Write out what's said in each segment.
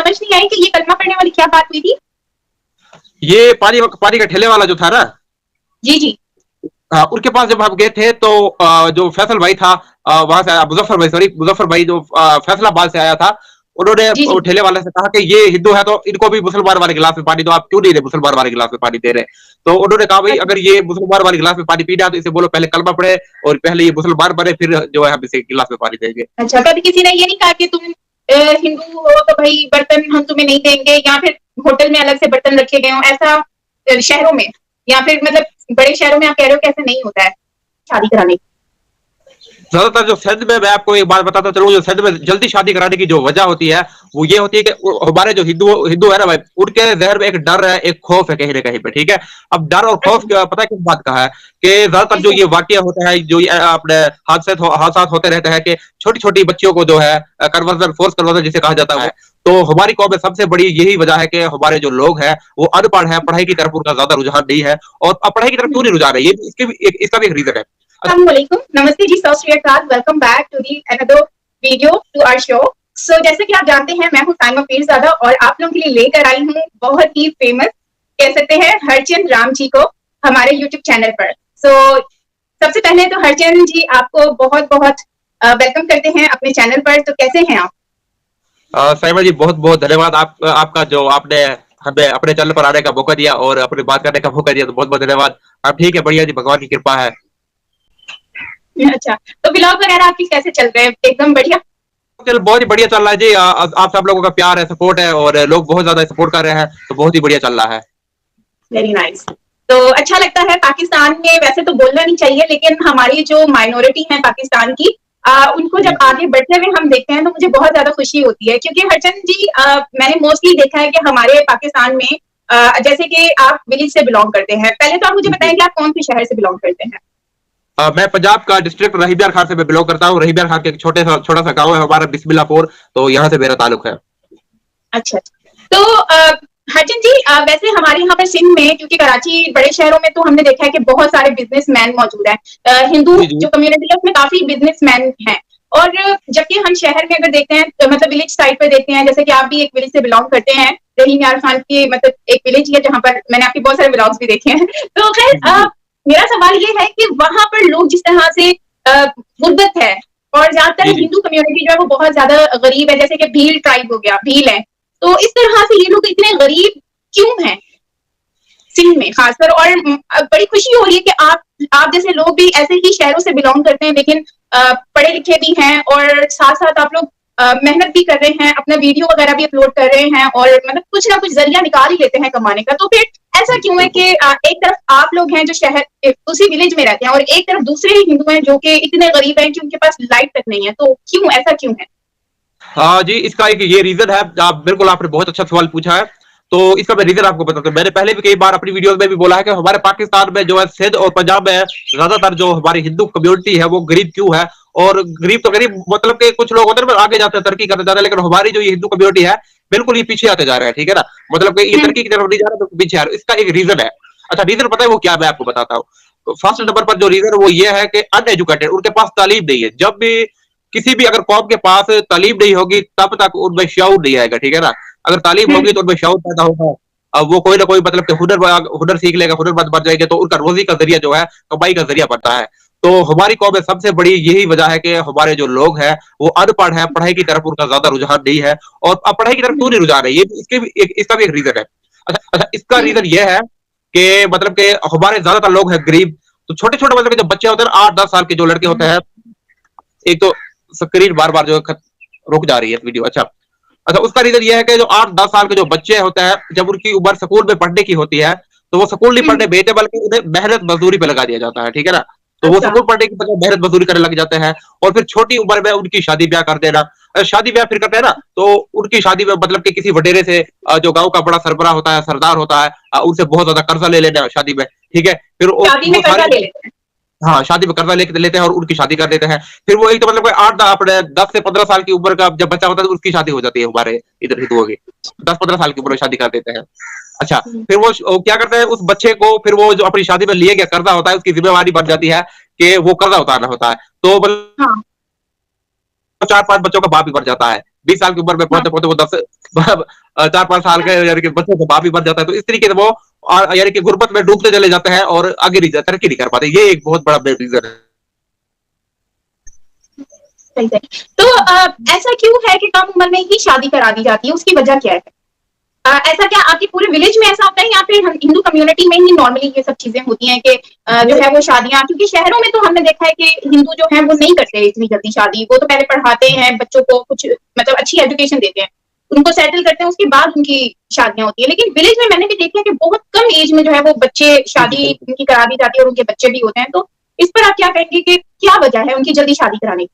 समझ नहीं आई कि ये कलमा पढ़ने वाली क्या बात हुई थी। ये पानी पानी का ठेले वाला जो था ना, जी जी। उनके पास जब हम गए थे तो जो फैसल भाई था, वहां से आया मुजफ्फर भाई, सॉरी मुजफ्फर भाई जो फैसलाबाद से आया था, उन्होंने जी जी। ठेले वाले से कहा कि ये हिंदू है तो इनको भी मुसलमान वाले गिलास में पानी दो, आप क्यों नहीं दे मुसलमान वाले गिलास में पानी दे रहे। तो उन्होंने कहा भाई अच्छा अगर ये मुसलमान वाले गिलास में पानी पीना है तो इसे बोलो पहले कलमा पड़े और पहले ये मुसलमान बने, फिर जो है हम इसे गिलास में पानी देंगे। अच्छा, कभी किसी ने ये नहीं कहा कि तुम हिंदू हो तो भाई बर्तन हम तुम्हें नहीं देंगे, या फिर होटल में अलग से बर्तन रखे गए हो, ऐसा शहरों में, या फिर मतलब बड़े शहरों में आप कह रहे हो कैसे नहीं होता है शादी कराने। ज्यादातर जो सिंध में, मैं आपको एक बात बताता चलूं, जो सिंध में जल्दी शादी कराने की जो वजह होती है वो ये होती है कि हमारे जो हिंदू हिंदू है ना भाई, उनके जहर में एक डर है, एक खौफ है कहीं ना कहीं पे, ठीक है। अब डर और खौफ पता है किस बात का है कि ज्यादातर जो ये वाकया होता है, जो ये अपने हादसा होते रहते हैं कि छोटी छोटी बच्चियों को जो है कन्वर्जन, फोर्स कन्वर्जन जिसे कहा जाता है, तो हमारी कौम में सबसे बड़ी यही वजह है कि हमारे जो लोग हैं वो अनपढ़ है, पढ़ाई की तरफ उनका ज्यादा रुझान नहीं है। और अब पढ़ाई की तरफ क्यों नहीं रुझान है, ये इसका भी एक रीजन है। अस्सलामुअलैकुम, नमस्ते जी, सत श्री अकाल, welcome back to the another video to our show. So जैसे कि आप जानते हैं मैं हूं साइमा पीरजादा और आप लोगों के लिए लेकर आई हूं बहुत ही फेमस, कह सकते हैं, हरचंद राम जी को हमारे यूट्यूब चैनल पर। सो सबसे पहले तो हरचंद जी आपको बहुत बहुत वेलकम करते हैं अपने चैनल पर। तो कैसे हैं आप? साइमा जी बहुत बहुत धन्यवाद, आपका जो आपने हमें अपने चैनल पर आने का मौका दिया और अपनी बात करने का मौका दिया, तो बहुत बहुत धन्यवाद। आप ठीक है, बढ़िया जी, भगवान की कृपा है। अच्छा, तो ब्लॉग वगैरह आपकी कैसे चल रहे हैं? एकदम बढ़िया। चल बहुत ही बढ़िया चल रहा है जी, आप सब लोगों का प्यार है, सपोर्ट है और लोग बहुत ज्यादा सपोर्ट कर रहे हैं, तो बहुत ही बढ़िया चल रहा है। Very nice. तो अच्छा लगता है पाकिस्तान में, वैसे तो बोलना नहीं चाहिए, लेकिन हमारी जो माइनॉरिटी है पाकिस्तान की, उनको जब आगे बढ़ते हुए हम देखते हैं तो मुझे बहुत ज्यादा खुशी होती है, क्योंकि हरचंद जी मैंने मोस्टली देखा है कि हमारे पाकिस्तान में जैसे कि आप विलेज से बिलोंग करते हैं, पहले तो आप मुझे बताएं कि आप कौन से शहर से बिलोंग करते हैं? मैं पंजाब का डिस्ट्रिक्ट रहीबियार खान से मैं बिलोंग करता हूँ। रहीबियार खान के एक छोटा सा गांव है हमारा, बिस्मिल्लाहपुर, तो यहाँ से मेरा ताल्लुक है। अच्छा, तो हरचंद जी वैसे हमारे यहाँ पर सिंध में, क्योंकि कराची बड़े शहरों में तो हमने देखा है कि बहुत सारे बिजनेसमैन मौजूद हैं, हिंदू जी जी जो कम्युनिटी है उसमें काफी बिजनेसमैन हैं। और जबकि हम शहर में अगर देखते हैं तो मतलब विलेज साइड पे देखते हैं, जैसे कि आप भी एक विलेज से बिलोंग करते हैं, रहीम यार खान की मतलब एक विलेज है जहाँ पर मैंने आपके बहुत सारे ब्लॉग्स भी देखे हैं। तो खैर जी जी मेरा सवाल ये है कि वहां पर लोग जिस तरह से गुर्बत है, और ज्यादातर जी जी। हिंदू कम्युनिटी जो है वो बहुत ज्यादा गरीब है, जैसे कि भील ट्राइब हो गया, भील है, तो इस तरह से ये लोग इतने गरीब क्यों हैं सिंध में खासकर? और बड़ी खुशी हो रही है कि आप जैसे लोग भी ऐसे ही शहरों से बिलोंग करते हैं, लेकिन पढ़े लिखे भी हैं और साथ साथ आप लोग मेहनत भी कर रहे हैं, अपना वीडियो वगैरह भी अपलोड कर रहे हैं, और मतलब कुछ ना कुछ जरिया निकाल ही लेते हैं कमाने का। तो फिर ऐसा क्यों है कि एक तरफ आप लोग हैं जो शहर उसी विलेज में रहते हैं, और एक तरफ दूसरे ही हिंदू हैं जो कि इतने गरीब हैं कि उनके पास लाइट तक नहीं है? तो क्यों, ऐसा क्यों है? हाँ जी, इसका एक ये रीजन है, आप बिल्कुल आपने बहुत अच्छा सवाल पूछा है। तो इसका मैं रीजन आपको बताता हूँ। मैंने पहले भी कई बार अपनी वीडियोस में भी बोला है कि हमारे पाकिस्तान में जो है सिंध और पंजाब में ज्यादातर जो हमारी हिंदू कम्युनिटी है वो गरीब क्यों है। और गरीब तो गरीब मतलब कि कुछ लोग होते हैं आगे जाते हैं, तरक्की करते जाते हैं, लेकिन हमारी जो ये हिंदू कम्युनिटी है बिल्कुल ये पीछे आते जा रहे हैं, ठीक है ना। मतलब कि ये तरक्की की तरफ नहीं जा रहा तो पीछे आ रहे, इसका एक रीजन है। अच्छा, रीजन पता है वो क्या, मैं आपको बताता हूँ। फर्स्ट नंबर पर जो रीजन वो ये है कि अनएजुकेटेड, उनके पास तालीम नहीं है। जब भी किसी भी अगर कौम के पास तालीम नहीं होगी तब तक उनमें शऊर नहीं आएगा, ठीक है ना। अगर तालीम होगी तो उनमें शऊर पैदा होगा, अब वो कोई ना कोई मतलब कि हुनर सीख लेगा, हुनरमंद बन जाएंगे, तो उनका रोजी का जरिया जो है, कमाई का जरिया बनता है। तो हमारी कौम में सबसे बड़ी यही वजह है कि हमारे जो लोग हैं वो अनपढ़ है, पढ़ाई की तरफ उनका ज्यादा रुझान नहीं है। और अब पढ़ाई की तरफ क्यों नहीं रुझान है, ये इसका भी एक रीजन है। अच्छा, इसका रीजन ये है कि मतलब कि हमारे ज्यादातर लोग हैं गरीब, तो छोटे छोटे मतलब जो बच्चे होते हैं, 8-10 साल के जो लड़के होते हैं, एक तो स्क्रीन बार बार जो रुक जा रही है वीडियो। अच्छा अच्छा, उसका रीजन ये है कि जो 8-10 साल के जो बच्चे होते हैं, जब उनकी उम्र स्कूल में पढ़ने की होती है तो वो स्कूल नहीं पढ़ने भेजते बल्कि उन्हें मेहनत मजदूरी पे लगा दिया जाता है, ठीक है ना। तो वो अच्छा। स्कूल पढ़ने की बजाय मेहनत मजदूरी करने लग जाते हैं, और फिर छोटी उम्र में उनकी शादी ब्याह कर देना। शादी ब्याह फिर करते हैं ना, तो उनकी शादी में मतलब कि किसी वडेरे से, जो गांव का बड़ा सरबराह होता है, सरदार होता है, उनसे बहुत ज्यादा कर्जा ले लेना शादी में, ठीक है। फिर शादी में वो कर्जा सारे, ले लेते हैं? हाँ, शादी में कर्जा लेते हैं और उनकी शादी कर देते हैं। फिर वो एक तो मतलब आठ अपने 10 से 15 साल की उम्र का जब बच्चा होता है तो उसकी शादी हो जाती है हमारे इधर हिंदुओं की, 10-15 साल की उम्र में शादी कर देते हैं। अच्छा, फिर वो क्या करते हैं, उस बच्चे को फिर वो जो अपनी शादी में लिए गया कर्जा होता है उसकी जिम्मेवारी बन जाती है कि वो कर्जा उतारना होता है। तो मतलब हाँ। 4-5 बच्चों का बाप भी बन जाता है, 20 साल की उम्र में हाँ। पढ़ते पढ़ते वो 4-5 साल के यानी कि बच्चे से बाप ही बन जाता है। तो इस तरीके से वो यानी कि गुर्बत में डूबते चले जाते हैं और आगे नहीं तरक्की नहीं कर पाते। ये एक बहुत बड़ा रीजन है। सही है। तो ऐसा क्यों है कि कम उम्र में ही शादी करा दी जाती है, उसकी वजह क्या है? ऐसा क्या आपके पूरे विलेज में ऐसा होता है या फिर हिंदू कम्युनिटी में ही नॉर्मली ये सब चीजें होती हैं कि जो है वो शादियां, क्योंकि शहरों में तो हमने देखा है कि हिंदू जो है वो नहीं करते इतनी जल्दी शादी, वो तो पहले पढ़ाते हैं बच्चों को, कुछ मतलब अच्छी एजुकेशन देते हैं, उनको सेटल करते हैं, उसके बाद उनकी शादियां होती है। लेकिन विलेज में मैंने भी देखा है कि बहुत कम एज में जो है वो बच्चे शादी उनकी करा दी जाती है और उनके बच्चे भी होते हैं। तो इस पर आप क्या कहेंगे कि क्या वजह है उनकी जल्दी शादी कराने की?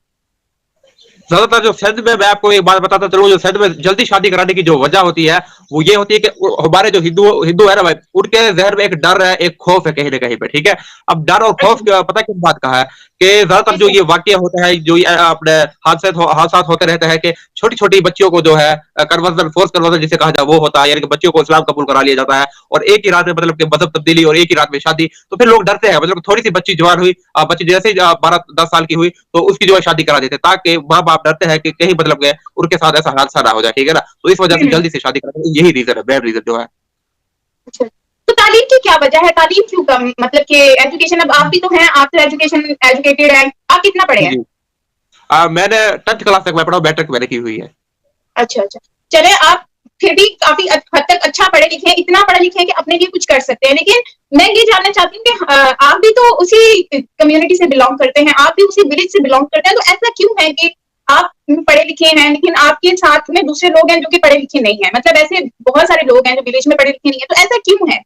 ज्यादातर जो शहर में, मैं आपको एक बात बताता चलूं, जो शहर में जल्दी शादी कराने की जो वजह होती है वो ये होती है कि हमारे जो हिंदू हिंदू है ना भाई, उनके जहन में एक डर है, एक खौफ है कहीं ना कहीं पे, ठीक है। अब डर और खौफ पता किस बात का है कि ज्यादातर जो ये वाक्य होता है, जो अपने हादसा होते रहते हैं कि छोटी छोटी बच्चियों को जो है कन्वर्जन, फोर्स कन्वर्जन जिसे कहा जाए वो होता है, यानी कि बच्चियों को इस्लाम कबूल करा लिया जाता है और एक ही रात में मतलब कि मजहब तब्दीली और एक ही रात में शादी। तो फिर लोग डरते हैं, मतलब थोड़ी सी बच्ची जवान हुई, बच्ची जैसे 12-10 साल की हुई तो उसकी जो है शादी करा देते, ताकि माँ बाप डरते हैं कि कहीं मतलब के उनके साथ ऐसा हादसा ना हो जाए, ठीक है ना। तो इस वजह से जल्दी से शादी कराते हैं, यही रीजन है, मेन रीजन जो है। अच्छा, तो तालीम की क्या वजह है? तालीम क्यों कम, मतलब कि एजुकेशन, अब आप भी तो हैं, आप तो एजुकेटेड हैं, आप कितना पढ़े जी हैं? जी। मैंने 10th क्लास तक मैं पढ़ा हूँ, मैट्रिक मैंने की हुई है। अच्छा अच्छा, चले आप फिर भी काफी हद तक अच्छा पढ़े लिखे हैं, इतना पढ़े लिखे हैं कि अपने लिए कुछ कर सकते हैं। लेकिन मैं ये जानना चाहती हूँ कि आप भी तो उसी कम्युनिटी से बिलोंग करते हैं, आप भी उसी विलेज से बिलोंग करते हैं, तो ऐसा क्यों है कि आप पढ़े लिखे हैं लेकिन आपके साथ में दूसरे लोग हैं जो कि पढ़े लिखे नहीं है? मतलब ऐसे बहुत सारे लोग हैं जो विलेज में पढ़े लिखे नहीं है, तो ऐसा क्यों है?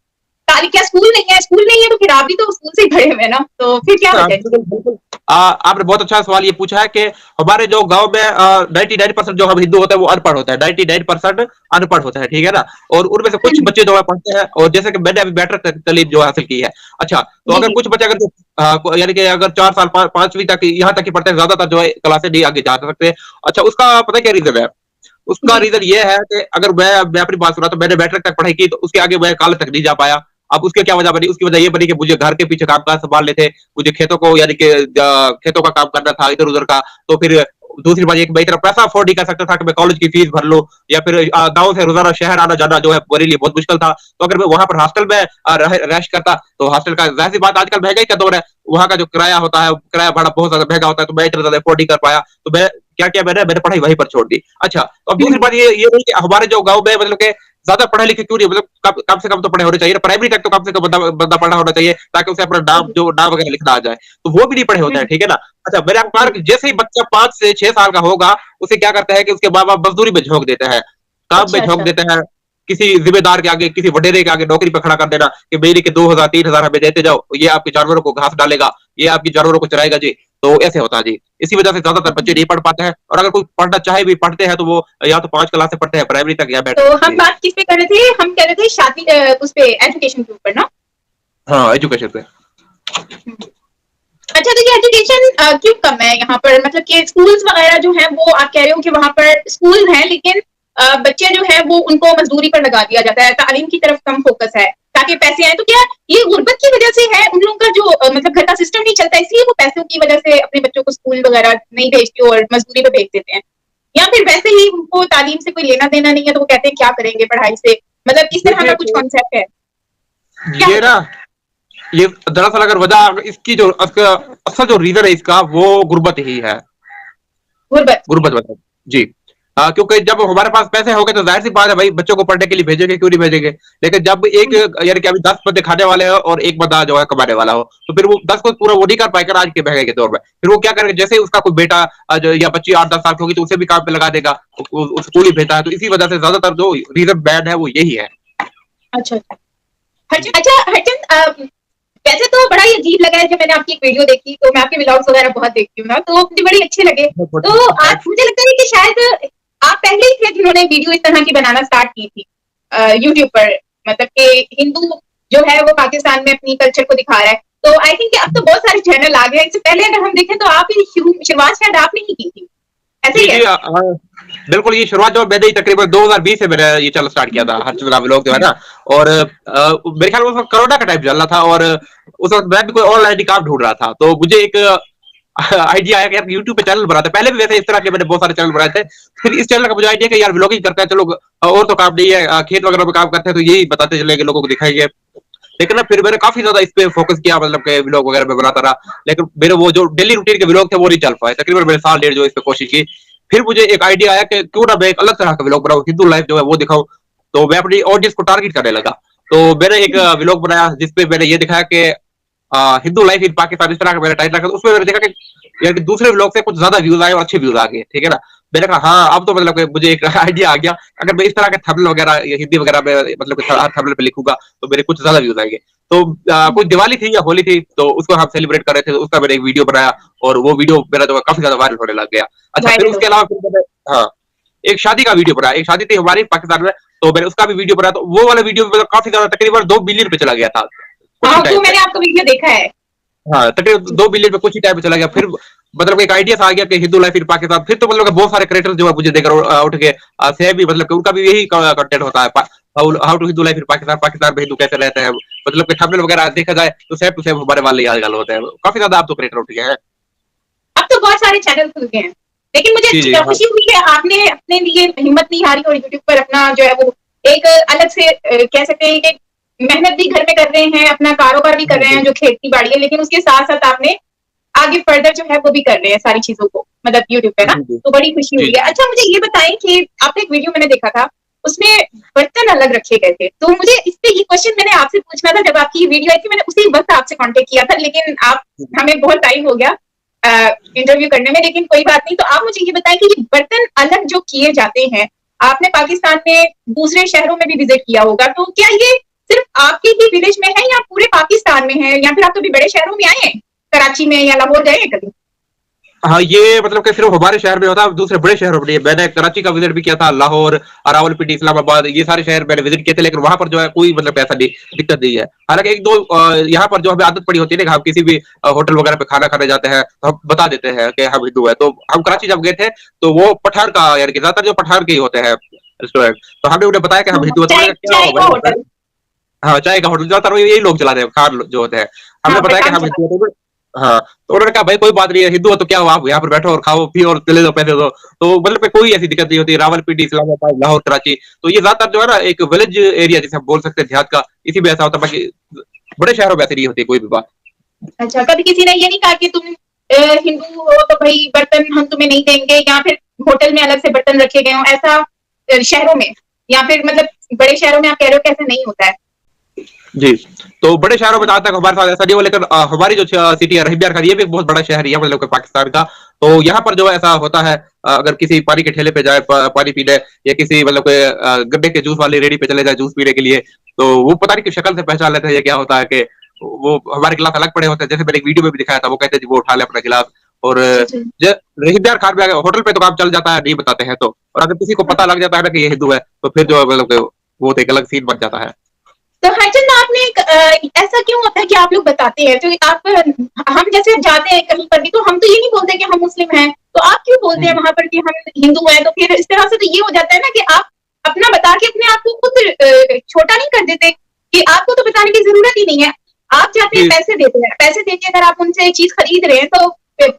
क्या स्कूल नहीं है? स्कूल नहीं है तो फिर आप भी तो स्कूल से ही पढ़े हुए हैं ना, तो फिर क्या वजह है इसकी? बिल्कुल बिल्कुल। आपने बहुत अच्छा सवाल ये पूछा है कि हमारे जो गांव में 99% जो हम हिंदू होते हैं वो अनपढ़ होता है, 99% अनपढ़ होता है, ठीक है ना। और उनमें से कुछ बच्चे जो है पढ़ते हैं, और जैसे कि मैंने अभी मैट्रिक तालीम जो हासिल की है। अच्छा, तो जी अगर जी। कुछ बच्चे अगर यानी कि अगर 4 साल 5वीं तक यहाँ तक की पढ़ते हैं, ज्यादातर जो है क्लासे नहीं आगे जा सकते। अच्छा, उसका पता क्या रीजन है? उसका जी रीजन ये है कि अगर मैं अपनी बात सुना तो मैंने मैट्रिक तक पढ़ाई की, तो उसके आगे मैं कॉलेज तक नहीं जा पाया। अब उसकी क्या वजह बनी? उसकी वजह ये बनी कि मुझे घर के पीछे काम काज संभालने थे, मुझे खेतों को यानी कि खेतों का काम करना था इधर उधर का। तो फिर दूसरी बात ये कि मैं इतना पैसा अफोर्ड नहीं कर सकता था कि मैं कॉलेज की फीस भर लूं, या फिर गांव से रोजाना शहर आना जाना जो है मेरे लिए बहुत मुश्किल था। तो अगर मैं वहां पर हॉस्टल में रैश करता, तो हॉस्टल का जाहिर सी बात, आजकल महंगाई का दौर है, वहां का जो किराया होता है, किराया भाड़ा बहुत ज्यादा महंगा होता है, तो मैं इतना ज्यादा अफोर्ड नहीं कर पाया। तो मैं क्या किया, मैंने मैंने पढ़ाई वहीं पर छोड़ दी। अच्छा, तो अब दूसरी बात ये रही कि हमारे जो गांव में मतलब के ज्यादा पढ़े लिखे क्यों नहीं, मतलब कम से कम तो पढ़े होने चाहिए, प्राइमरी तक तो कम से कम बंदा पढ़ा होना चाहिए, ताकि उसे अपना नाम जो नाम वगैरह लिखना आ जाए। तो वो भी नहीं पढ़े होते हैं, ठीक है ना। अच्छा, मैंने आपको कहा कि जैसे ही बच्चा 5 से 6 साल का होगा, उसे क्या करते हैं कि उसके माँ बाप मजदूरी में झोंक देते हैं, काम में अच्छा झोंक अच्छा। देते हैं, किसी जिम्मेदार के आगे, किसी वडेरे के आगे नौकरी पर खड़ा कर देना कि मेरी के 2,000-3,000 हमें देते जाओ, ये आपके जानवरों को घास डालेगा, ये आपकी जानवरों को चराएगा जी। तो ऐसे होता है जी। इसी वजह से ज्यादातर बच्चे नहीं पढ़ पाते हैं, और अगर कोई पढ़ना चाहे भी, पढ़ते हैं तो वो या तो 5 क्लास से पढ़ते हैं प्राइमरी तक, या तो मैट्रिक हम जी। बात किस पे कर रहे थे? हम कह रहे थे शादी, उस पे एजुकेशन के ऊपर ना। हाँ, एजुकेशन पे। अच्छा, तो ये एजुकेशन क्यों कम है यहाँ पर? मतलब कि स्कूल्स वगैरह जो हैं वो आप कह रहे हो कि वहां पर स्कूल हैं, लेकिन बच्चे जो है वो उनको मजदूरी पर लगा दिया जाता है, तालीम की तरफ कम फोकस है ताकि पैसे आए। तो क्या ये गुर्बत की वजह से है? उन लोगों का जो मतलब घर का सिस्टम नहीं चलता, इसलिए वो पैसों की वजह से अपने बच्चों को स्कूल वगैरह नहीं भेजते और मजदूरी पे भेज देते हैं, या फिर वैसे ही उनको तालीम से कोई लेना देना नहीं है तो वो कहते हैं क्या करेंगे पढ़ाई से? मतलब इस तरह देखिए, का कुछ कॉन्सेप्ट है, क्या ये वजह ना, है? ये दरअसल अगर वजह इसकी जो असल जो रीजन है इसका, वो गुर्बत ही है। गुर्बत। गुर्बत वजह जी। हाँ, क्योंकि जब हमारे पास पैसे होंगे तो जाहिर सी बात है भाई, बच्चों को पढ़ने के लिए भेजेंगे, क्यों नहीं भेजेंगे। लेकिन जब एक, यानी कि अभी 10 बंदे खाने वाले हो और एक बंदा जो है कमाने वाला हो, तो फिर वो 10 को पूरा वो नहीं कर पाएगा आज के महंगाई के दौर में। फिर वो क्या करेंगे, जैसे ही उसका कोई बेटा या बच्ची 8-10 साल की होगी तो उसे भी काम पे लगा देगा, स्कूल ही भेजता है। तो इसी वजह से ज्यादातर जो रीजन बैड है वो यही है। अच्छा अच्छा। अच्छा हरचंद, वैसे तो बड़ा ही अजीब लगा है जब मैंने आपकी एक वीडियो देखी, तो मैं आपके व्लॉग्स वगैरह बहुत देखती हूँ ना, तो मुझे बड़े अच्छे लगे। तो आज मुझे लगता है कि शायद आप पहले ही थे जिन्होंने वीडियो इस तरह की बनाना स्टार्ट की थी यूट्यूब पर, मतलब कि हिंदू जो है वो पाकिस्तान में अपनी कल्चर को दिखा रहा है। तो आई थिंक अब तो बहुत सारे चैनल आ गए, इससे पहले अगर हम देखें तो आप ही शुरुआत शायद आपने ही की थी, ऐसे जी ही जी, है? बिल्कुल। ये शुरुआत जो मैंने तकरीबन 2020 से मैंने ये चल स्टार्ट किया था, हर चंद्रा व्लॉग जो है ना। और मेरे ख्याल में उस वक्त कोरोना का टाइम चल रहा था, और उस वक्त मैं भी कोई ऑनलाइन काम ढूंढ रहा था, तो मुझे एक आइडिया आया कि यार यूट्यूब पे चैनल बनाते हैं। पहले भी वैसे इस तरह के मैंने बहुत सारे चैनल बनाए थे। फिर इस चैनल का मुझे आइडिया कि यार व्लॉगिंग करते हैं, चलो और तो काम नहीं है, खेत वगैरह में काम करते हैं तो यही बताते चलेंगे, लोगों को दिखाएंगे। लेकिन ना फिर मैंने काफी ज्यादा इस पे फोकस किया, मतलब कि व्लॉग वगैरह में बनाता रहा, लेकिन मेरे वो जो डेली रूटीन के व्लॉग थे वो नहीं चल पाए। तकरीबन मैंने साल डेढ़ जो इस पे कोशिश की। फिर मुझे एक आइडिया आया कि क्यों ना मैं एक अलग तरह का व्लॉग बनाऊं, हिंदू लाइफ जो है वो दिखाऊं। तो मैं अपनी ऑडियंस को टारगेट करने लगा। तो मैंने एक व्लॉग बनाया जिसपे मैंने ये दिखाया कि हिंदू लाइफ इन पाकिस्तान, इस तरह का मैंने टाइटल रखा। उसमें मैंने देखा कि यार कि दूसरे व्लॉग से कुछ ज्यादा व्यूज आए और अच्छे व्यूज आ गए, ठीक है ना। मैंने कहा हाँ, अब तो मतलब कि मुझे एक आइडिया आ गया, अगर मैं इस तरह के थंबनेल वगैरह हिंदी वगैरह में मतलब थंबनेल पे लिखूंगा तो मेरे कुछ ज्यादा व्यूज आएंगे। तो कुछ दिवाली थी या होली थी, तो उसको हम सेलिब्रेट कर रहे थे, तो उसका मैंने एक वीडियो बनाया और वो वीडियो मेरा जो काफी ज्यादा वायरल होने लग गया। अच्छा, फिर वायरल हो उसके गया। अलावा फिर मैंने, हाँ, एक शादी का वीडियो बनाया। एक शादी थी हमारी पाकिस्तान में, तो मैंने उसका भी वीडियो बनाया। तो वो वाला वीडियो मतलब काफी ज्यादा, तकरीबन 2 बिलियन पे चला गया था कुछ ही हाँ, टाइम वो में। मैंने आपका वीडियो देखा है। हाँ, तकरीबन 2 बिलियन पे कुछ ही टाइम में चला गया। फिर मतलब एक आइडिया सा आ गया कि हिंदू लाइफ इन पाकिस्तान। फिर तो मतलब कि बहुत सारे क्रिएटर्स जो है मुझे देकर उठ के सेम भी, मतलब कि उनका भी यही कंटेंट होता है, how to Hindu life in Pakistan, Pakistan में हिंदू कैसे रहते हैं। मतलब कि थंबनेल वगैरह देखा जाए तो सेम टू सेम हमारे वाले आजकल होते हैं। काफी ज्यादा आप तो क्रिएटर उठ गए हैं। अब तो बहुत सारे चैनल खुल गए हैं, लेकिन मुझे जी जी, हाँ खुशी हुई है आपने अपने लिए हिम्मत नहीं हारी और यूट्यूब पर अपना जो है वो एक अलग से कह सकते हैं कि मेहनत भी घर में कर रहे हैं, अपना कारोबार भी कर रहे हैं जो खेती बाड़ी है, लेकिन उसके साथ साथ आपने आगे फर्दर जो है वो भी कर रहे हैं सारी चीजों को, मतलब यूट्यूब पे ना। जी तो बड़ी खुशी जी हुई है। अच्छा, मुझे ये बताएं कि आपका एक वीडियो मैंने देखा था, उसमें बर्तन अलग रखे गए थे। तो मुझे इस पे ये क्वेश्चन मैंने आपसे पूछना था, जब आपकी वीडियो आई थी मैंने उसी वक्त आपसे कांटेक्ट किया था, लेकिन आप, हमें बहुत टाइम हो गया इंटरव्यू करने में, लेकिन कोई बात नहीं। तो आप मुझे ये बताएं कि ये बर्तन अलग जो किए जाते हैं, आपने पाकिस्तान में दूसरे शहरों में भी विजिट किया होगा, तो क्या ये सिर्फ आपके ही विलेज में है या पूरे पाकिस्तान में है, या फिर आप कभी बड़े शहरों में आए हैं, कराची में या लाहौर गए हैं कभी? हाँ, ये मतलब कि सिर्फ हमारे शहर में होता है, दूसरे बड़े शहरों में नहीं है। मैंने कराची का विजिट भी किया था, लाहौर, रावलपिंडी, इस्लामाबाद, ये सारे शहर मैंने विजिट किए थे, लेकिन वहां पर जो है कोई मतलब ऐसा नहीं, दिक्कत नहीं है। हालांकि एक दो यहाँ पर जो हमें आदत पड़ी होती है ना कि हम किसी भी होटल वगैरह पे खाना खाने जाते हैं तो हम बता देते हैं कि हम हिंदू है। तो हम कराची जब गए थे तो वो पठान का, यानी कि ज्यादातर जो पठान के ही होते हैं रेस्टोरेंट, तो हमने उन्हें बताया कि हम हिंदू है। तो चाय उन्होंने कहा, क्या चाय का हुआ भाई? होटल। हाँ, चाय का होटल ज्यादातर यही लोग चलाते हैं, खान जो होते हैं। हमने हाँ, बताया कि पठान हम चला। हिंदू हैं। हाँ, तो उन्होंने कहा भाई कोई बात नहीं है, हिंदू हो तो क्या हुआ, आप यहाँ पर बैठो और खाओ पियो और चले जाओ, पैसे दो। तो मतलब कि कोई ऐसी दिक्कत नहीं होती। रावलपिंडी, इस्लामाबाद, लाहौर, कराची, तो ये ज्यादातर जो है ना एक विलेज एरिया जिसे हम बोल सकते हैं, देहात का, इसी में ऐसा होता है। बाकी बड़े शहरों में ऐसी नहीं होती कोई भी बात। अच्छा, कभी किसी ने ये नहीं कहा कि तुम हिंदू हो तो भाई बर्तन हम तुम्हें नहीं देंगे, या फिर होटल में अलग से बर्तन रखे गए हो, ऐसा शहरों में, या फिर मतलब बड़े शहरों में आप कह रहे हो कैसे नहीं होता है? जी, तो बड़े शहरों में जहाँ तक हमारे साथ ऐसा नहीं हुआ, लेकिन हमारी जो सिटी है रहीम यार खान, ये भी एक बहुत बड़ा शहर ही है मतलब कि पाकिस्तान का। तो यहाँ पर जो है ऐसा होता है, अगर किसी पानी के ठेले पे जाए पानी पीने, या किसी मतलब के गन्ने के जूस वाली रेडी पे चले जाए जूस पीने के लिए, तो वो पता नहीं किस शक्ल से पहचान लेते हैं ये क्या होता है कि वो हमारे गिलास अलग पड़े होते हैं। जैसे मैंने एक वीडियो में भी दिखाया था, वो कहते हैं जी वो उठा ले अपना गिलास। और जी जी। रहीम यार खान में होटल पे तो काम चल जाता है, नहीं बताते हैं तो। और अगर किसी को पता लग जाता है ना कि ये हिंदू है, तो फिर जो है मतलब कि वो तो एक अलग सीन बन जाता है। तो हरचंद, आपने एक ऐसा क्यों होता है कि आप लोग बताते हैं, तो आप, हम जैसे जाते हैं कहीं पर भी तो हम तो ये नहीं बोलते कि हम मुस्लिम हैं, तो आप क्यों बोलते हैं वहां पर कि हम हिंदू हैं? तो फिर इस तरह से तो ये हो जाता है ना कि आप अपना बता के अपने आप को खुद छोटा नहीं कर देते, कि आपको तो बताने की जरूरत ही नहीं है। आप जाते हैं, जी, पैसे देते हैं, पैसे देके अगर आप उनसे चीज खरीद रहे हैं तो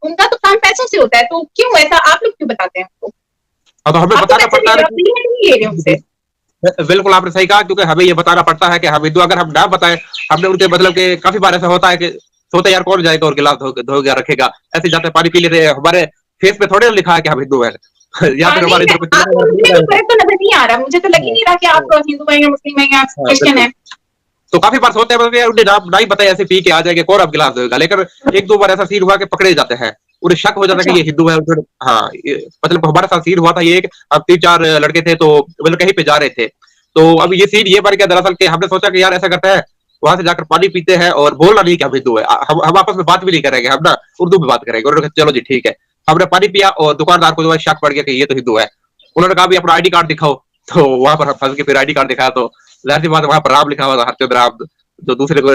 उनका तो काम पैसों से होता है, तो क्यों ऐसा आप लोग क्यों बताते हैं उनको? हाँ, तो हमें आप तो बताना पैसे दे पड़ता है रहे ना हो, आप फ्री में नहीं ले रहे उनसे। कि बिल्कुल आपने सही कहा, क्योंकि हमें ये बताना पड़ता है कि हम हिंदू, अगर हम ना बताएं, हमने उनके मतलब कि काफी बार ऐसा होता है कि सोते यार कौन जाएगा और गिलास धो के रखेगा, ऐसे जाते पानी पी लेते हैं, हमारे फेस पे थोड़े ना लिखा है कि हम हिंदू हैं। या हाँ, फिर नहीं, हमारे मैं इधर कुछ आपको उसमें कोई फर्क तो नजर नहीं आ रहा, मुझे तो लग ही हाँ, नहीं रहा कि आप हिंदू हैं या मुस्लिम हैं या हाँ, क्रिश्चियन बिल्कुल। हैं। तो काफी बार सोते हैं, मतलब यार उन्हें ना ही बताया, ऐसे पी के आ जाएंगे, कौन अब गिलास देगा। लेकिन एक दो बार ऐसा सीन हुआ कि पकड़े जाते हैं, उन्हें शक हो जाता है अच्छा। कि ये हिंदू है। हाँ, मतलब हमारे साथ सीन हुआ था ये, अब 3-4 लड़के थे, तो मतलब कहीं पे जा रहे थे। तो अब ये सीन ये बन गया दरअसल कि हमने सोचा कि यार ऐसा करते हैं, वहां से जाकर पानी पीते हैं और बोलना नहीं कि हम हिंदू है, हम आपस में बात भी नहीं करेंगे, हम ना उर्दू में बात करेंगे। उन्होंने कहा चलो जी ठीक है। हमने पानी पिया और दुकानदार को जो है शक पड़ गया कि ये तो हिंदू है। उन्होंने कहा भी अपना आईडी कार्ड दिखाओ। तो वहां पर हम फंस के फिर आईडी कार्ड दिखाया, तो जाहिर सी बात है वहां पर राम लिखा हुआ था, हरचंद राम। जो दूसरे को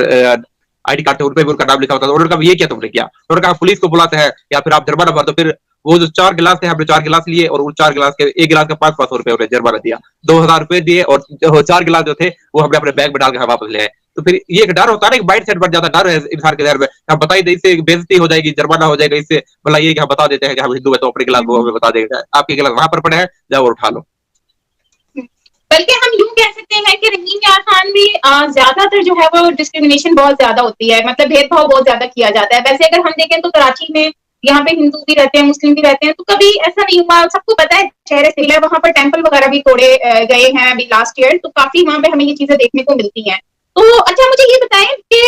आईडी कार्ड थे उन पे भी उनका नाम लिखा होता था। उन्होंने कहा ये क्या तुमने किया? उन्होंने कहा पुलिस को बुलाते हैं या फिर आप जुर्माना भर दो। फिर वो जो 4 गिलास थे, हमने 4 गिलास लिए और उन 4 गिलास के एक गिलास का 500 रुपए उन्हें जुर्माना दिया, 2000 रुपए दिए और 4 गिलास जो थे वो हमने अपने बैग में डाल के वापस ले आए। तो फिर ये एक डर होता है ना, एक माइंड सेट बन जाता है, डर है इंसान के अंदर में, हम बता ही दें इससे बेइज्जती हो जाएगी, जुर्माना हो जाएगा, इससे भला ये कि हम बता देते हैं कि हम हिंदू है तो अपने गिलास वो हमें बता देगा, आपके गिलास वहां पर पड़े हैं, जाओ और उठा लो। बल्कि हम यूं कह सकते हैं कि रहीम यार खान में ज्यादातर जो है वो डिस्क्रिमिनेशन बहुत ज्यादा होती है, मतलब भेदभाव बहुत ज्यादा किया जाता है। वैसे अगर हम देखें तो कराची में यहाँ पे हिंदू भी रहते हैं, मुस्लिम भी रहते हैं, तो कभी ऐसा नहीं हुआ, सबको पता है शहर से है, वहां पर टेम्पल वगैरह भी तोड़े गए हैं अभी लास्ट ईयर, तो काफी वहां पे हमें ये चीजें देखने को मिलती हैं। तो अच्छा मुझे ये बताएं कि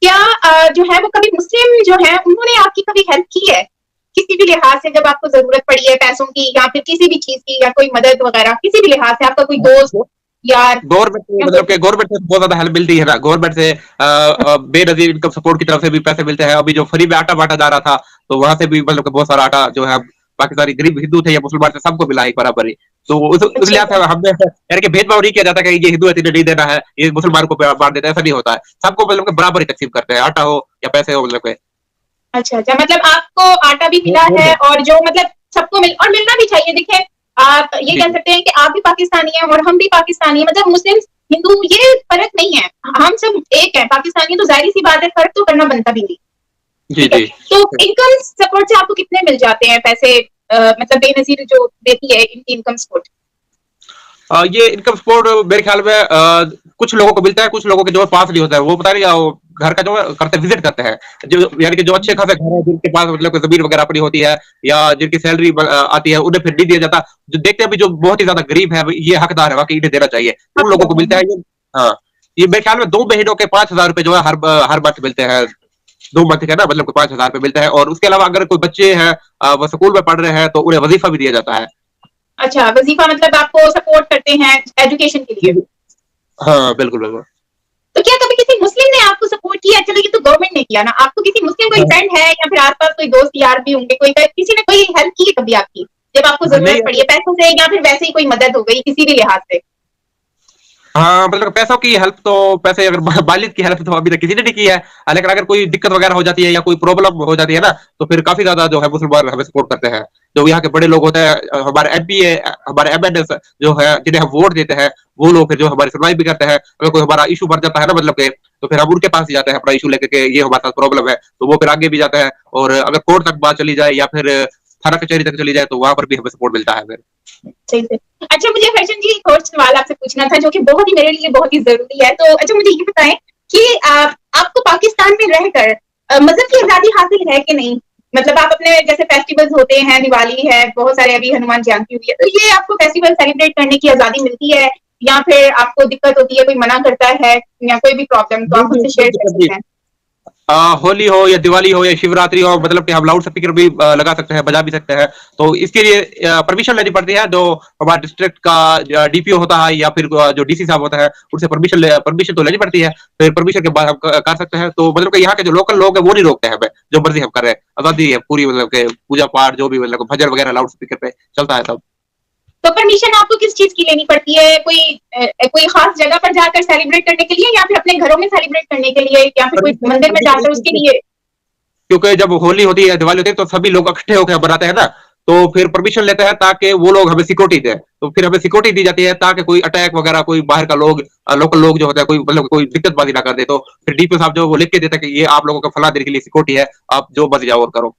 क्या जो है वो कभी मुस्लिम जो है उन्होंने आपकी कभी हेल्प की है किसी भी लिहाज से, जब आपको जरूरत पड़ी है पैसों की या फिर किसी भी चीज की या कोई मदद वगैरह, किसी भी लिहाज से आपका कोई दोस्त यार? गवर्नमेंट से मतलब कि गवर्नमेंट से बहुत ज्यादा हेल्प मिलती है ना, गवर्नमेंट से बेनजीर इनकम सपोर्ट की तरफ से भी पैसे मिलते हैं। अभी जो फ्री में आटा बांटा जा रहा था तो वहां से भी मतलब कि बहुत सारा आटा जो है पाकिस्तानी गरीब हिंदू थे या मुसलमान थे सबको मिला है बराबर ही। तो उस लिहाज से हमने यानी कि भेदभाव नहीं किया जाता कि ये हिंदू है तो नहीं देना है, ये मुसलमान को बांट देना है, ऐसा नहीं होता है, सबको मतलब कि बराबर ही तकसीम करते हैं, आटा हो या पैसे हो मतलब के। अच्छा अच्छा, मतलब आपको आटा भी मिला है और जो मतलब सबको और मिलना भी चाहिए। देखिए आप ये कह सकते हैं कि आप भी पाकिस्तानी हैं और हम भी पाकिस्तानी हैं, मतलब मुस्लिम हिंदू ये फर्क नहीं है, हम सब एक है पाकिस्तानी, तो जाहिर सी बात है फर्क तो करना बनता भी नहीं। जी जी। तो इनकम सपोर्ट से आपको कितने मिल जाते हैं पैसे, मतलब बेनजीर जो देती है इनकी इनकम सपोर्ट? ये इनकम सपोर्ट मेरे ख्याल में कुछ लोगों को मिलता है, कुछ लोगों के जो पास नहीं होता है, वो पता नहीं घर का जो करते विजिट करते हैं, जो यानी कि जो अच्छे खासे घर है जिनके पास मतलब जमीन वगैरह अपनी होती है या जिनकी सैलरी आती है उन्हें फिर नहीं दिया जाता, जो देखते हैं अभी जो बहुत ही ज्यादा गरीब है ये हकदार है वाकई इन्हें देना चाहिए, उन लोगों को मिलता है ये। हाँ, ये मेरे ख्याल में 2 महीनों के 5000 रुपए जो है हर मंथ मिलते हैं, 2 मंथ के ना मतलब 5000 रुपए मिलता है। और उसके अलावा अगर कोई बच्चे हैं वो स्कूल में पढ़ रहे हैं तो उन्हें वजीफा भी दिया जाता है। अच्छा, वजीफा मतलब आपको सपोर्ट करते हैं एजुकेशन के लिए? हाँ बिल्कुल बिल्कुल। तो क्या कभी किसी मुस्लिम ने आपको सपोर्ट किया? चलो ये तो गवर्नमेंट ने किया ना, आपको किसी मुस्लिम कोई फ्रेंड है या फिर आसपास कोई दोस्त यार भी होंगे, कोई किसी ने कोई हेल्प की है कभी आपकी जब आपको जरूरत पड़ी है पैसों से या फिर वैसे ही कोई मदद हो गई किसी भी लिहाज से? हाँ मतलब पैसों की हेल्प तो पैसे अगर वालिद की हेल्प तो अभी तक किसी ने नहीं की है, लेकिन अगर कोई दिक्कत वगैरह हो जाती है या कोई प्रॉब्लम हो जाती है ना तो फिर काफी ज्यादा जो है मुसलमान हमें सपोर्ट करते हैं। जो यहाँ के बड़े लोग होते हैं, हमारे एमपी हमारे एमएनएस जो है जिन्हें हम वोट देते हैं, वो लोग फिर जो हमारी सुनवाई भी करते हैं। अगर कोई हमारा इशू बढ़ जाता है ना मतलब के, तो फिर हम उनके पास ही जाते हैं अपना इशू लेकर के, ये हमारे साथ प्रॉब्लम है, तो वो फिर आगे भी जाते हैं। और अगर कोर्ट तक बात चली जाए या फिर थाना कचहरी तक चली जाए तो वहां पर भी हमें सपोर्ट मिलता है फिर। सही से। अच्छा मुझे फैशन जी एक और सवाल आपसे पूछना था जो कि बहुत ही मेरे लिए बहुत ही जरूरी है। तो अच्छा मुझे ये बताएं कि आपको पाकिस्तान में रहकर मजहब की आजादी हासिल है कि नहीं? मतलब आप अपने जैसे फेस्टिवल्स होते हैं, दिवाली है, बहुत सारे अभी हनुमान जयंती हुई है, तो ये आपको फेस्टिवल सेलिब्रेट करने की आजादी मिलती है या फिर आपको दिक्कत होती है, कोई मना करता है या कोई भी प्रॉब्लम, तो आप मुझसे शेयर कर सकते हैं। होली हो या दिवाली हो या शिवरात्रि हो, मतलब कि हम लाउड स्पीकर भी लगा सकते हैं, बजा भी सकते हैं, तो इसके लिए परमिशन लेनी पड़ती है। जो हमारे डिस्ट्रिक्ट का डीपीओ होता है या फिर जो डीसी साहब होता है उनसे परमिशन तो लेनी पड़ती है, फिर परमिशन के बाद हम कर सकते हैं। तो मतलब कि यहाँ के जो लोकल लोग हैं वो नहीं रोकते हैं हमें, जो मर्जी हम कर रहे हैं, आजादी है पूरी, मतलब कि पूजा पाठ जो भी मतलब भजन वगैरह लाउड स्पीकर पे चलता है सब। तो परमिशन आपको किस चीज की लेनी पड़ती है? कोई खास जगह पर जाकर सेलिब्रेट करने के लिए या फिर अपने घरों में सेलिब्रेट करने के लिए या फिर कोई मंदिर में जाकर उसके लिए? क्योंकि जब होली होती है दिवाली होती है तो सभी लोग इकट्ठे होकर बनाते हैं ना, तो फिर परमिशन लेते हैं ताकि वो लोग हमें सिक्योरिटी दें, तो फिर हमें सिक्योरिटी दी जाती है ताकि कोई अटैक वगैरह, कोई बाहर का लोग लोकल लोग जो होता है कोई मतलब कोई दिक्कतबाजी ना कर दे, तो फिर डीपीओ साहब जो वो लिख के देता है कि ये आप लोगों का फला दिन के लिए सिक्योरिटी है, आप जो मर्जी जाओ और करो।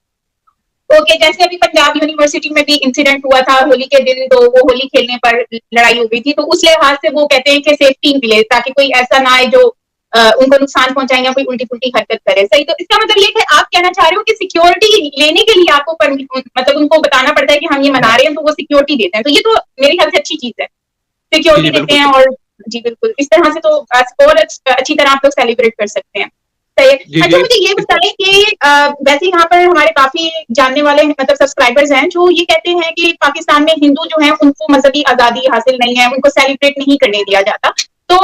ओके, जैसे अभी पंजाब यूनिवर्सिटी में भी इंसिडेंट हुआ था होली के दिन, तो वो होली खेलने पर लड़ाई हो गई थी, तो उस लिहाज से वो कहते हैं कि सेफ्टी के लिए, ताकि कोई ऐसा ना आए जो उनको नुकसान पहुंचाए या कोई उल्टी पुल्टी हरकत करे। सही, तो इसका मतलब ये है आप कहना चाह रहे हो कि सिक्योरिटी लेने के लिए आपको मतलब उनको बताना पड़ता है कि हम ये मना रहे हैं, तो वो सिक्योरिटी देते हैं, तो ये तो मेरे ख्याल से अच्छी चीज है, सिक्योरिटी देते हैं। और जी बिल्कुल, इस तरह से तो और अच्छी तरह आप लोग सेलिब्रेट कर सकते हैं। अच्छा मुझे ये बताएं कि वैसे यहाँ पर हमारे काफी जानने वाले मतलब सब्सक्राइबर्स हैं जो ये कहते हैं कि पाकिस्तान में हिंदू जो हैं उनको मजहबी आजादी हासिल नहीं है, उनको सेलिब्रेट नहीं करने दिया जाता। तो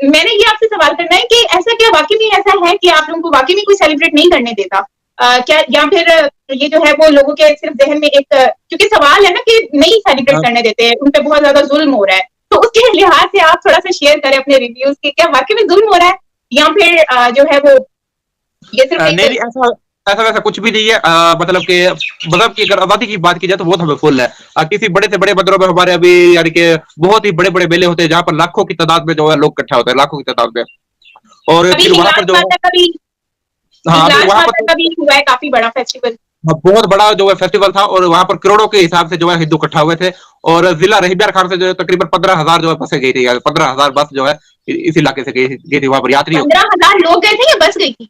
मैंने ये आपसे सवाल करना है कि ऐसा क्या वाकई में ऐसा है कि आप लोगों को वाकई में कोई सेलिब्रेट नहीं करने देता क्या, या फिर ये जो है वो लोगों के सिर्फ जहन में एक, क्योंकि सवाल है ना कि नहीं सेलिब्रेट करने देते हैं, उन पर बहुत ज्यादा जुल्म हो रहा है, तो उसके लिहाज से आप थोड़ा सा शेयर करें अपने रिव्यूज के, क्या वाकई में जुल्म हो रहा है या फिर जो है वो ये सिर्फ नहीं ऐसा ऐसा वैसा कुछ भी नहीं है। मतलब कि मजहब की अगर आबादी की बात की जाए तो बहुत हमें फुल है। किसी बड़े से बड़े मंदिरों में हमारे अभी यानी कि बहुत ही बड़े बड़े मेले होते हैं जहाँ पर लाखों की तादाद में जो है लोग इकट्ठा होते हैं, लाखों की तादाद में। और अभी फिर वहां पर हिंगलाज जो है, माता का भी हाँ अभी हिंगलाज वहां पर माता का भी हुआ है काफी बड़ा फेस्टिवल। हाँ, बहुत बड़ा जो है फेस्टिवल था और वहां पर करोड़ों के हिसाब से जो है हिंदू इकट्ठा हुए थे। और जिला रहीबियार खान से जो है तकरीबन 15,000 जो है बसें गई थी, 15,000 बस जो है इस इलाके से गई थी वहां पर यात्रियों की। 15,000 लोग गए थे या बस गई थी?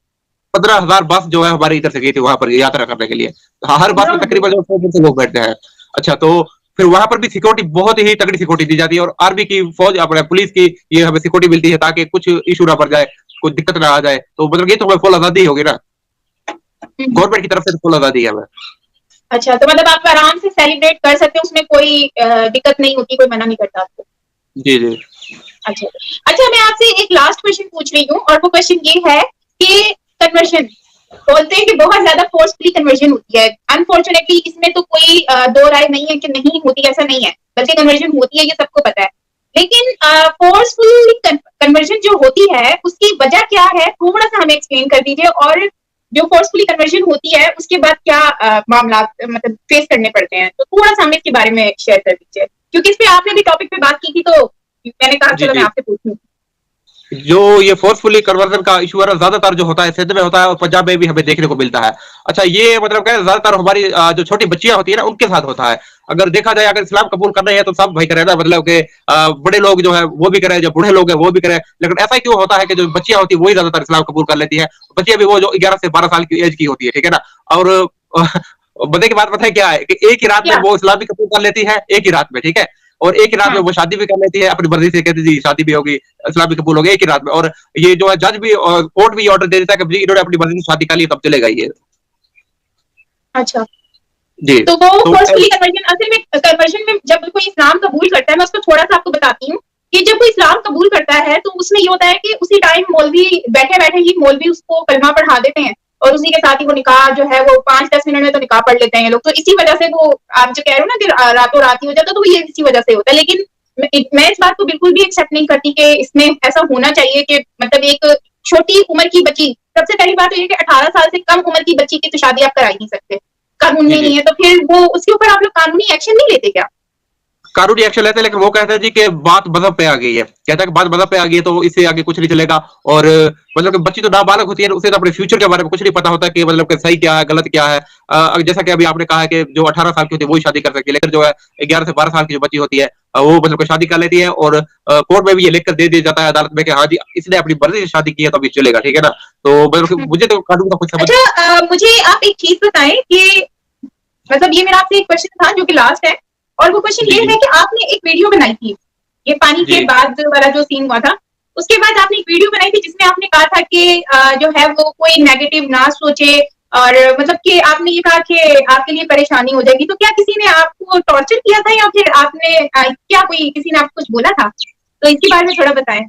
15,000 बस जो है हमारे इधर से गई थी वहां पर यात्रा करने के लिए। हाँ, हर बस में 15,000। तकरीबन जो 100 लोग बैठते हैं। अच्छा, तो फिर वहां पर भी सिक्योरिटी बहुत ही तगड़ी सिक्योरिटी दी जाती है और आर्मी की फौज अपने पुलिस की ये हमें सिक्योरिटी मिलती है ताकि कुछ इशू ना पड़ जाए, कुछ दिक्कत ना आ जाए। तो मतलब ये तो हमें फुल आजादी होगी ना, गवर्नमेंट की तरफ से फुल आजादी है हमें। अच्छा, तो मतलब आप आराम से सेलिब्रेट कर सकते हो, उसमें कोई दिक्कत नहीं होती, कोई मना नहीं करता आपको? जी जी अच्छा। अच्छा, मैं आपसे एक लास्ट क्वेश्चन पूछ रही हूँ और वो क्वेश्चन ये है कि कन्वर्शन बोलते हैं कि बहुत ज्यादा फोर्सफुली कन्वर्जन होती है। अनफॉर्चुनेटली इसमें तो कोई दो राय नहीं है कि नहीं होती, ऐसा नहीं है, बल्कि कन्वर्जन होती है, ये सबको पता है। लेकिन फोर्सफुल कन्वर्जन जो होती है उसकी वजह क्या है, थोड़ा सा हमें एक्सप्लेन कर दीजिए। और जो फोर्सफुली कन्वर्जन होती है उसके बाद क्या मामला मतलब फेस करने पड़ते हैं, तो थोड़ा सा हमें इसके बारे में शेयर कर दीजिए, क्योंकि इस पे आपने भी टॉपिक पे बात की थी, तो मैंने कहा जी चलो मैं जी। आपसे पूछूं। जो ये फोर्सफुली कन्वर्जन का इशू है ना, ज्यादातर जो होता है सिंध में होता है और पंजाब में भी हमें देखने को मिलता है। अच्छा, ये मतलब क्या है, ज्यादातर हमारी जो छोटी बच्चियां होती है ना उनके साथ होता है। अगर देखा जाए, अगर इस्लाम कबूल करना है तो सब भाई करे ना, मतलब कि बड़े लोग जो है वो भी करें, जो बूढ़े लोग हैं वो भी करें। लेकिन ऐसा क्यों होता है कि जो बच्चियां होती है वही ज्यादातर इस्लाम कबूल कर लेती है, बच्चियां भी वो जो 11 से 12 साल की एज की होती है, ठीक है ना। और मजे की बात पता है क्या है कि एक ही रात में क्या? वो इस्लाम भी कबूल कर लेती है, एक ही रात में, ठीक है। और एक ही रात में हाँ। वो शादी भी कर लेती है अपनी मर्जी से, कहती जी शादी भी होगी, इस्लाम भी कबूल हो गया एक ही रात में। और ये जो है जज भी और कोर्ट भी ऑर्डर दे देता है कि जी इन्होंने अपनी मर्जी से शादी कर ली, तब चलेगा ये। अच्छा, जी। तो वो तो फोर्सफुली कन्वर्जन, असल में कन्वर्जन में जब कोई इस्लाम कबूल करता है, मैं उसको थोड़ा सा आपको बताती हूँ कि जब कोई इस्लाम कबूल करता है तो उसमें ये होता है कि उसी टाइम मौलवी बैठे बैठे ही मौलवी उसको कलमा पढ़ा देते हैं और उसी के साथ ही वो निकाह जो है वो 5-10 मिनट में तो निकाह पढ़ लेते हैं ये लोग। तो इसी वजह से वो आप जो कह रहे हो ना कि रातों रात ही हो जाता, तो वो ये इसी वजह से होता है। लेकिन मैं इस बात को बिल्कुल भी एक्सेप्ट नहीं करती कि इसमें ऐसा होना चाहिए कि मतलब एक छोटी उम्र की बच्ची, सबसे पहली बात तो ये कि 18 साल से कम उम्र की बच्ची की तो शादी आप करा ही नहीं सकते, कानून में जी ही जी, नहीं है, तो फिर वो उसके ऊपर आप लोग कानूनी एक्शन नहीं लेते क्या? कानूनी एक्शन लेते हैं, लेकिन वो कहते हैं जी कि बात मजहब पे आ गई है, कहता है कि बात मजहब पे आ गई है तो इससे आगे कुछ नहीं चलेगा। और मतलब कि बच्ची तो नाबालग होती है, उसे तो अपने फ्यूचर के बारे में कुछ नहीं पता होता कि मतलब कि सही क्या है गलत क्या है। जैसा कि अभी आपने कहा है कि जो 18 साल की होती है वही शादी कर सकती है, लेकिन जो है 11 से 12 साल की जो बच्ची होती है वो मतलब कि शादी कर लेती है। और कोर्ट में भी ये लिख कर दे दिया जाता है अदालत में कि हाँ जी इसने अपनी मर्जी से शादी की है तो अभी चलेगा, ठीक है ना। तो मतलब कि मुझे तो कानून का कुछ समझ। अच्छा, मुझे आप एक चीज बताएं कि मतलब ये मेरा आपसे एक क्वेश्चन था जो कि लास्ट है, और वो क्वेश्चन जी ये जी है कि आपने एक वीडियो बनाई थी, ये पानी के जी बाद वाला जो सीन हुआ था, उसके बाद आपने एक वीडियो बनाई थी जिसमें आपने कहा था कि जो है वो कोई नेगेटिव ना सोचे, और मतलब कि आपने ये कहा कि आपके लिए परेशानी हो जाएगी। तो क्या किसी ने आपको टॉर्चर किया था या फिर आपने क्या कोई किसी ने आपको कुछ बोला था? तो इसके बारे में थोड़ा बताएं।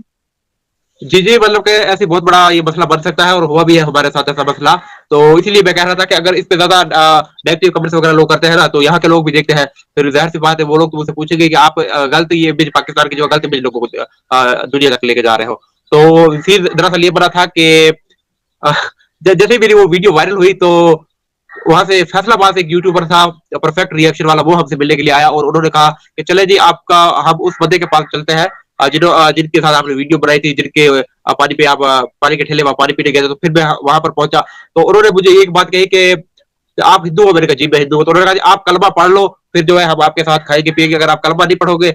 जी जी, मतलब कि ऐसी बहुत बड़ा ये मसला बन सकता है और हुआ भी है हमारे साथ ऐसा मसला। तो इसीलिए मैं कह रहा था कि अगर इस पे ज्यादा नेगेटिव कमेंट्स वगैरह लोग करते हैं ना तो यहाँ के लोग भी देखते हैं, फिर जाहिर सी बात है वो लोग तो मुझसे पूछेंगे कि आप गलत ये इमेज पाकिस्तान की जो गलत इमेज लोगों को दुनिया तक लेके जा रहे हो। तो फिर दरअसल ये बना था कि अ, जैसे ही मेरी वो वीडियो वायरल हुई तो वहां से फैसलाबाद से एक यूट्यूबर था परफेक्ट रिएक्शन वाला, वो हमसे मिलने के लिए आया और उन्होंने कहा कि चले जी आपका हम उस बंदे के पास चलते हैं जिनके साथ आपने वीडियो बनाई थी, जिनके पानी पे आप पानी के ठेले में पानी पीने गए थे। तो फिर मैं वहां पर पहुंचा तो उन्होंने मुझे एक बात कही कि आप हिंदू हो, मैंने कहा जी मैं हिंदू हूँ। तो उन्होंने कहा आप कलमा पढ़ लो, फिर जो है हम आपके साथ खाएंगे पिएंगे, अगर आप कलमा नहीं पढ़ोगे।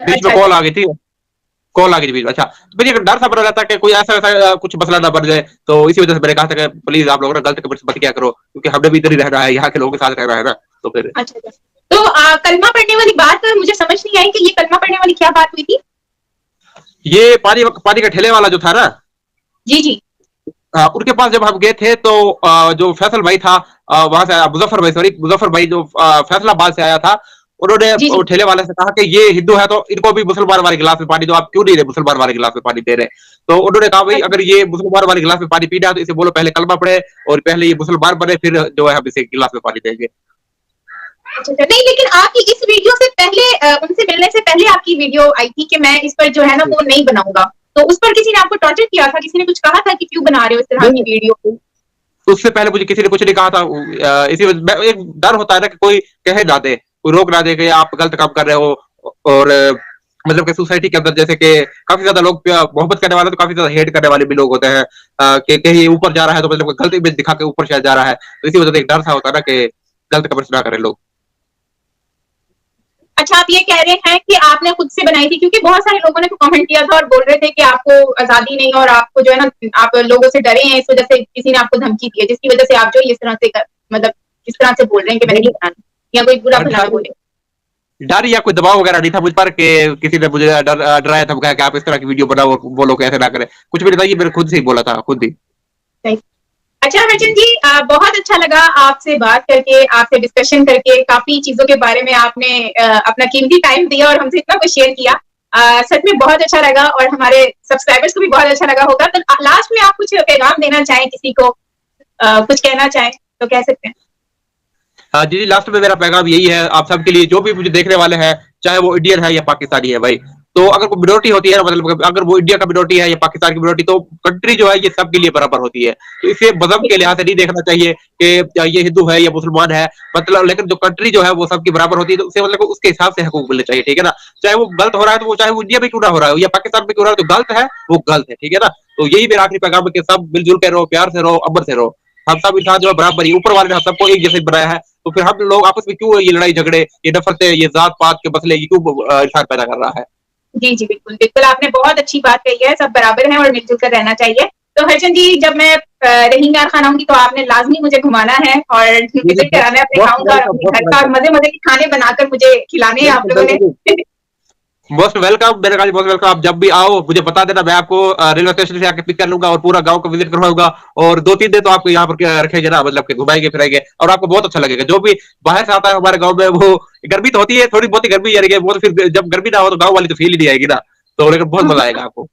बीच में अच्छा कॉल अच्छा। आ गई थी, कॉल आ गई थी बीच में। अच्छा, तो मुझे डर सा बना रहता है कि कोई ऐसा ऐसा कुछ मसला ना बन जाए, तो इसी वजह से मैंने कहा था कि प्लीज आप लोग ना गलत कमेंट्स मत किया करो, क्योंकि हमने भी इधर ही रहना है, यहाँ के लोगों के साथ रहना है ना। तो फिर अच्छा अच्छा। तो कलमा पढ़ने वाली बात मुझे समझ नहीं आई कि ये कलमा पढ़ने वाली क्या बात हुई थी? ये पानी पानी का ठेले वाला जो था ना, जी जी। उनके पास जब हम गए थे तो जो फैसल भाई था वहां से आया, मुजफ्फर भाई, सॉरी मुजफ्फर भाई जो फैसलाबाद से आया था, उन्होंने जी जी। ठेले वाले से कहा कि ये हिंदू है तो इनको भी मुसलमान वाले गिलास में पानी दो, आप क्यों नहीं रहे मुसलमान वाले गिलास में पानी दे रहे। तो उन्होंने कहा भाई अगर ये मुसलमान वाले गिलास में पानी पीना है तो इसे बोलो पहले कलमा पढ़े और पहले ये मुसलमान बने, फिर जो है हम इसे गिलास में पानी देंगे। अच्छा अच्छा। नहीं, लेकिन आपकी इस वीडियो से पहले उनसे मिलने से पहले आपकी वीडियो आई थी कि मैं इस पर जो है ना वो नहीं बनाऊंगा, तो उस पर किसी ने आपको टॉर्चर किया था, किसी ने कुछ कहा था कि क्यों बना रहे हो इस तरह की नहीं वीडियो? तो उससे पहले मुझे किसी ने कुछ नहीं कहा था। इसी वजह एक डर होता है ना कि कोई कहे ना दे, कोई रोक ना दे कि आप गलत काम कर रहे हो। और मतलब कि सोसाइटी के अंदर जैसे कि काफी ज्यादा लोग मोहब्बत करने वाले तो काफी ज्यादा हेट करने वाले भी लोग होते हैं, कि कहीं ऊपर जा रहा है तो मतलब गलत इमेज दिखा के ऊपर शायद जा रहा है। तो इसी वजह से एक डर सा होता है ना कि गलत कमेंट्स ना करें लोग। अच्छा, आप ये कह रहे हैं कि आपने खुद से बनाई थी, क्योंकि बहुत सारे लोगों ने तो कमेंट किया था और बोल रहे थे कि आपको आजादी नहीं और आपको जो है ना, आप लोगों से डरे हैं, इस वजह से किसी ने आपको धमकी दी है, जिसकी वजह से आप जो इस तरह से मतलब इस तरह से बोल रहे हैं कि मैंने नहीं बनाना, या कोई बुरा भला ना बोले। डर या कोई दबाव वगैरह नहीं था मुझ पर कि किसी ने मुझे डराया धमकाया कि आप इस तरह की वीडियो बनाओ, वो लोग ऐसे ना करें, कुछ भी नहीं था। ये मैंने खुद से ही बोला था, खुद ही। अच्छा हरचंद जी, बहुत अच्छा लगा आपसे बात करके, आपसे डिस्कशन करके, काफी चीजों के बारे में आपने अपना कीमती टाइम दिया और हमसे इतना कुछ शेयर किया। सच में बहुत अच्छा लगा और हमारे सब्सक्राइबर्स को भी बहुत अच्छा लगा होगा। तो लास्ट में आप कुछ पैगाम देना चाहें किसी को, कुछ कहना चाहें तो कह सकते हैं। हाँ जी, लास्ट में मेरा पैगाम यही है आप सबके लिए, जो भी मुझे देखने वाले हैं, चाहे वो इंडियन है या पाकिस्तानी है भाई। तो अगर कोई मिनोरिटी होती है, मतलब अगर वो इंडिया का मिनोरिटी है या पाकिस्तान की मिनोरिटी, तो कंट्री जो है ये सबके लिए बराबर होती है। तो इसे मजहब के लिहाज से नहीं देखना चाहिए कि ये हिंदू है या मुसलमान है, मतलब लेकिन जो कंट्री जो है वो सबकी बराबर होती है, तो उसे मतलब उसके हिसाब से हकूक मिलने चाहिए, ठीक है ना। चाहे वो गलत हो रहा है तो वो, चाहे वो इंडिया में क्यों ना हो रहा है या पाकिस्तान में क्यों हो रहा है, तो गलत है वो गलत है, ठीक है ना। तो यही मेरा आखिरी पैगाम है कि सब मिलजुल के रहो, प्यार से रहो, अमन से रहो। हम सब इंसान जो है बराबर ही, ऊपर वाले ने हम सबको एक जैसे बनाया है, तो फिर हम लोग आपस में क्यों ये लड़ाई झगड़े, ये नफरतें, ये जात पात के मसले, ये क्यों इंसान पैदा कर रहा है। जी जी, बिल्कुल बिल्कुल, आपने बहुत अच्छी बात कही है, सब बराबर हैं और मिलजुल कर रहना चाहिए। तो हरचंद जी, जब मैं रहीम यार खान आऊंगी तो आपने लाजमी मुझे घुमाना है और विजिट कराना है अपने गाँव का और अपने घर का, और मजे मजे के खाने बनाकर मुझे खिलाने हैं आप लोगों ने। मोस्ट वेलकम मेरे गाड़ी, मोस्ट वेलकम। आप जब भी आओ मुझे बता देना, मैं आपको रेलवे स्टेशन से आके पिक कर लूंगा और पूरा गांव को विजिट करवाऊंगा। और 2-3 दिन तो आपको यहाँ पर रखेंगे ना, मतलब कि घुमाएंगे फिराएंगे और आपको बहुत अच्छा लगेगा। जो भी बाहर से आता है हमारे गाँव में, वो गर्मी तो होती है थोड़ी बहुत ही गर्मी, यानी कि वो तो फिर जब गर्मी ना हो तो गाँव वाली तो फील ही नहीं आएगी ना। तो लेकिन बहुत मजा आएगा आपको।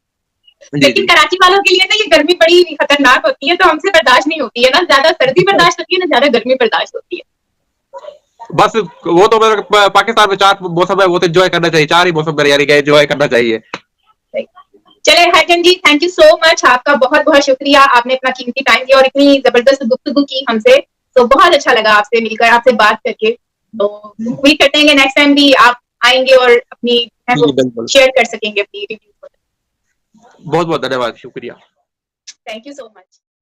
जी लेकिन जी, कराची वालों के लिए ना ये गर्मी बड़ी खतरनाक होती है, तो हमसे बर्दाश्त नहीं होती है ना, ज्यादा सर्दी बर्दाश्त होती है ना ज्यादा गर्मी बर्दाश्त होती है। बस वो तो पाकिस्तान में 4 मौसम है, वो तो एंजॉय करना चाहिए, 4 ही मौसम में यानी कि एंजॉय करना चाहिए। चले हरचंद जी, थैंक यू सो मच, आपका बहुत बहुत शुक्रिया, आपने अपना कीमती टाइम दिया और इतनी जबरदस्त गुफ्तगू की हमसे। तो बहुत अच्छा लगा आपसे मिलकर, आपसे बात करके। तो उम्मीद करते हैं कि नेक्स्ट टाइम भी आप आएंगे और अपनी शेयर कर सकेंगे अपनी रिव्यू। बहुत बहुत धन्यवाद, शुक्रिया। Thank you so much.